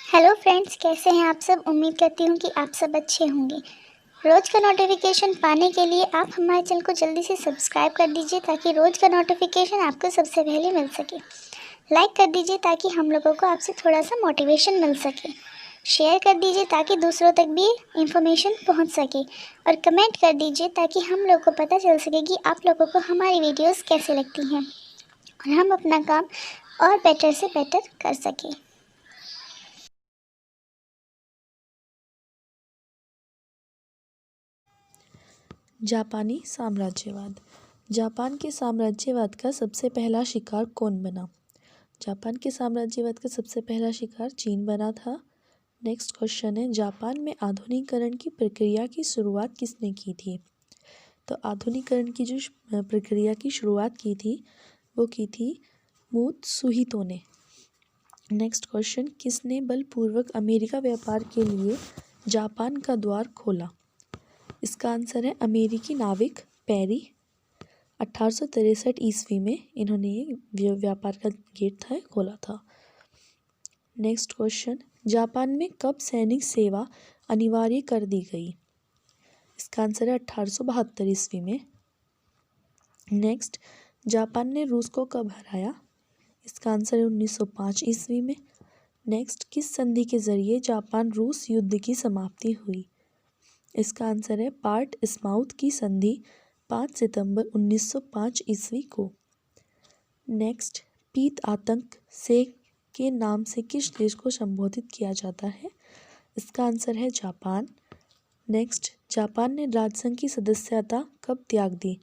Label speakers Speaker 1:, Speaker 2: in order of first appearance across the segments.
Speaker 1: Hello friends, कैसे हैं आप सब। उम्मीद करती हूँ कि आप सब अच्छे होंगे। रोज़ का नोटिफिकेशन पाने के लिए आप हमारे चैनल को जल्दी से सब्सक्राइब कर दीजिए ताकि रोज़ का नोटिफिकेशन आपको सबसे पहले मिल सके। लाइक कर दीजिए ताकि हम लोगों को आपसे थोड़ा सा मोटिवेशन मिल सके। शेयर कर दीजिए ताकि दूसरों तक भी इंफॉर्मेशन पहुँच सके। और कमेंट कर दीजिए ताकि हम लोग को पता चल सके कि आप लोगों को हमारी वीडियोज़ कैसे लगती हैं और हम अपना काम और बेटर से बेटर कर सकें।
Speaker 2: जापानी साम्राज्यवाद। जापान के साम्राज्यवाद का सबसे पहला शिकार कौन बना? जापान के साम्राज्यवाद का सबसे पहला शिकार चीन बना था। नेक्स्ट क्वेश्चन है, जापान में आधुनिकीकरण की प्रक्रिया की शुरुआत किसने की थी? तो आधुनिकीकरण की जो प्रक्रिया की शुरुआत की थी वो की थी मुत्सुहितो ने। नेक्स्ट क्वेश्चन, किसने बलपूर्वक अमेरिका व्यापार के लिए जापान का द्वार खोला? इसका आंसर है अमेरिकी नाविक पेरी। 1863 ईस्वी में इन्होंने ये व्यापार का गेट था खोला था। नेक्स्ट क्वेश्चन, जापान में कब सैनिक सेवा अनिवार्य कर दी गई? इसका आंसर है 1872 ईस्वी में। नेक्स्ट, जापान ने रूस को कब हराया? इसका आंसर है 1905 ईस्वी में। नेक्स्ट, किस संधि के जरिए जापान रूस युद्ध की समाप्ति हुई? इसका आंसर है पार्ट स्माउथ की संधि 5 सितंबर 1905 ईस्वी को। नेक्स्ट, पीत आतंक से के नाम से किस देश को संबोधित किया जाता है? इसका आंसर है जापान। नेक्स्ट, जापान ने राजसंघ की सदस्यता कब त्याग दी?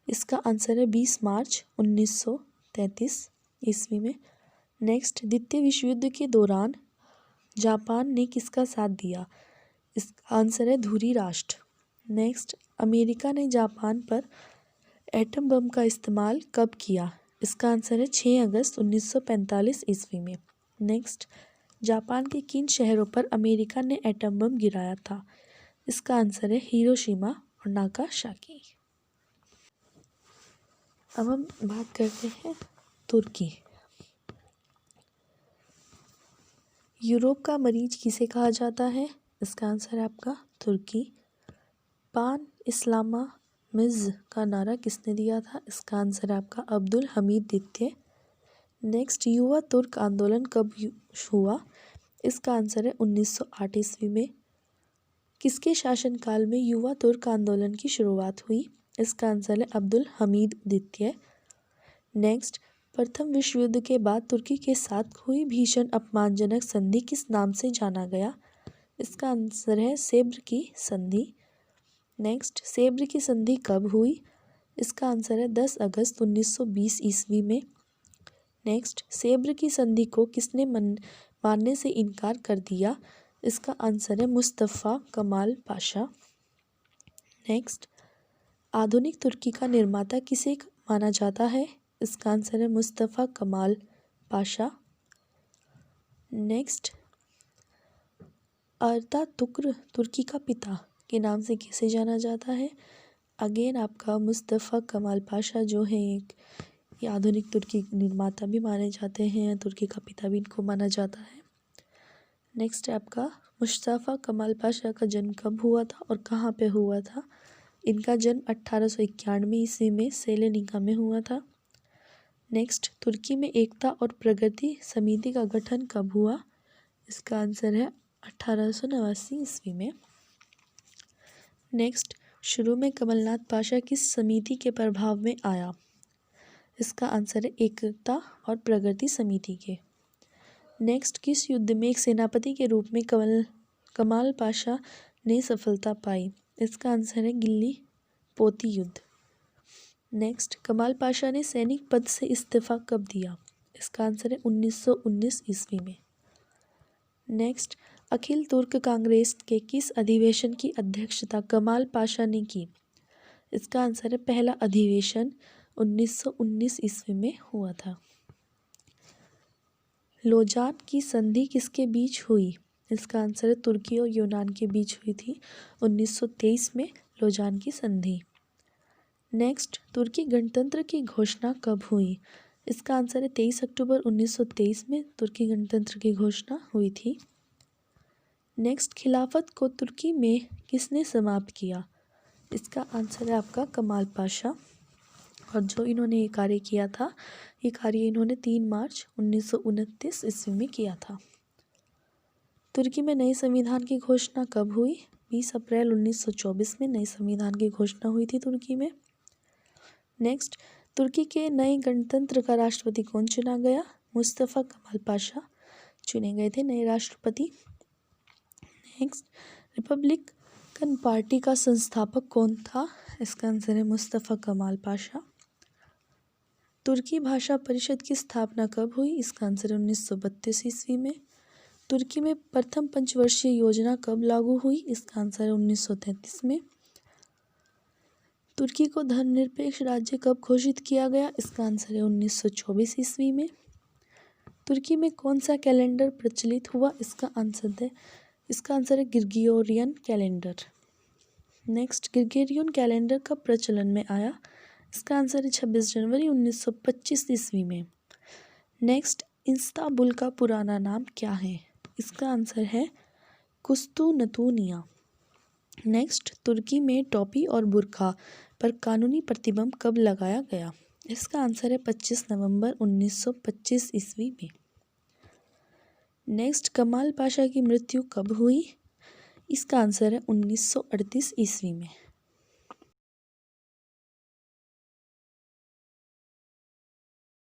Speaker 2: इसका आंसर है 20 मार्च 1933 ईस्वी में। नेक्स्ट, द्वितीय विश्व युद्ध के दौरान जापान ने किसका साथ दिया? इसका आंसर है धुरी राष्ट्र। नेक्स्ट, अमेरिका ने जापान पर एटम बम का इस्तेमाल कब किया? इसका आंसर है 6 अगस्त 1945 ईस्वी में। नेक्स्ट, जापान के किन शहरों पर अमेरिका ने एटम बम गिराया था? इसका आंसर है हिरोशिमा और नागासाकी। अब हम बात करते हैं तुर्की। यूरोप का मरीज किसे कहा जाता है? इसका आंसर है आपका तुर्की। पान इस्लामिज़्म का नारा किसने दिया था? इसका आंसर है आपका अब्दुल हमीद द्वितीय। नेक्स्ट, युवा तुर्क आंदोलन कब हुआ? इसका आंसर है 1908 ईस्वी में। किसके शासनकाल में युवा तुर्क आंदोलन की शुरुआत हुई? इसका आंसर है अब्दुल हमीद द्वितीय। नेक्स्ट, प्रथम विश्व युद्ध के बाद तुर्की के साथ हुई भीषण अपमानजनक संधि किस नाम से जाना गया? इसका आंसर है सेब्र की संधि। नेक्स्ट, सेब्र की संधि कब हुई? इसका आंसर है 10 अगस्त 1920 ईस्वी में। नेक्स्ट, सेब्र की संधि को किसने मानने से इनकार कर दिया? इसका आंसर है मुस्तफ़ा कमाल पाशा। नेक्स्ट, आधुनिक तुर्की का निर्माता किसे माना जाता है? इसका आंसर है मुस्तफ़ा कमाल पाशा। नेक्स्ट, अतातुर्क तुर्की का पिता के नाम से किसे जाना जाता है? अगेन आपका मुस्तफ़ा कमाल पाशा जो है एक ये आधुनिक तुर्की निर्माता भी माने जाते हैं, तुर्की का पिता भी इनको माना जाता है। नेक्स्ट आपका मुस्तफ़ा कमाल पाशा का जन्म कब हुआ था और कहाँ पे हुआ था? इनका जन्म 1891 ईस्वी में सेलेनिका में हुआ था। नेक्स्ट, तुर्की में एकता और प्रगति समिति का गठन कब हुआ? इसका आंसर है 1889 ईस्वी में। नेक्स्ट, शुरू में कमलनाथ पाशा किस समिति के प्रभाव में आया? इसका आंसर है एकता और प्रगति समिति के। नेक्स्ट, किस युद्ध में एक सेनापति के रूप में कमाल पाशा ने सफलता पाई? इसका आंसर है गिल्ली पोती युद्ध। नेक्स्ट, कमाल पाशा ने सैनिक पद से इस्तीफा कब दिया? इसका आंसर है 1919 ईस्वी में। नेक्स्ट, अखिल तुर्क कांग्रेस के किस अधिवेशन की अध्यक्षता कमाल पाशा ने की? इसका आंसर है पहला अधिवेशन 1919 ईस्वी में हुआ था। लोजान की संधि किसके बीच हुई? इसका आंसर है तुर्की और यूनान के बीच हुई थी 1923 में लोजान की संधि। नेक्स्ट, तुर्की गणतंत्र की घोषणा कब हुई? इसका आंसर है 23 अक्टूबर 1923 में तुर्की गणतंत्र की घोषणा हुई थी। नेक्स्ट, खिलाफत को तुर्की में किसने समाप्त किया? इसका आंसर है आपका कमाल पाशा। और जो इन्होंने ये कार्य किया था, ये कार्य इन्होंने 3 मार्च 1929 ईस्वी में किया था। तुर्की में नए संविधान की घोषणा कब हुई? 20 अप्रैल 1924 में नए संविधान की घोषणा हुई थी तुर्की में। नेक्स्ट, तुर्की के नए गणतंत्र का राष्ट्रपति कौन चुना गया? मुस्तफ़ा कमाल पाशा चुने गए थे नए राष्ट्रपति। नेक्स्ट, रिपब्लिकन पार्टी का संस्थापक कौन था? इसका आंसर है मुस्तफ़ा कमाल पाशा। तुर्की भाषा परिषद की स्थापना कब हुई? इसका आंसर है 1932 ईस्वी में। तुर्की में प्रथम पंचवर्षीय योजना कब लागू हुई? इसका आंसर है 1933 में। तुर्की को धर्मनिरपेक्ष राज्य कब घोषित किया गया? इसका आंसर है 1924 ईस्वी में। तुर्की में कौन सा कैलेंडर प्रचलित हुआ? इसका आंसर है Gregorian calendar. Next, Gregorian calendar कब प्रचलन में आया? इसका आंसर है 26 जनवरी 1925 ईस्वी में। नेक्स्ट, इस्तांबुल का पुराना नाम क्या है? इसका आंसर है कुस्तुनतुनिया। नेक्स्ट, तुर्की में टोपी और बुर्का पर कानूनी प्रतिबंध कब लगाया गया? इसका आंसर है 25 नवंबर 1925 ईस्वी में। नेक्स्ट, कमाल पाशा की मृत्यु कब हुई? इसका आंसर है 1938 ईस्वी में।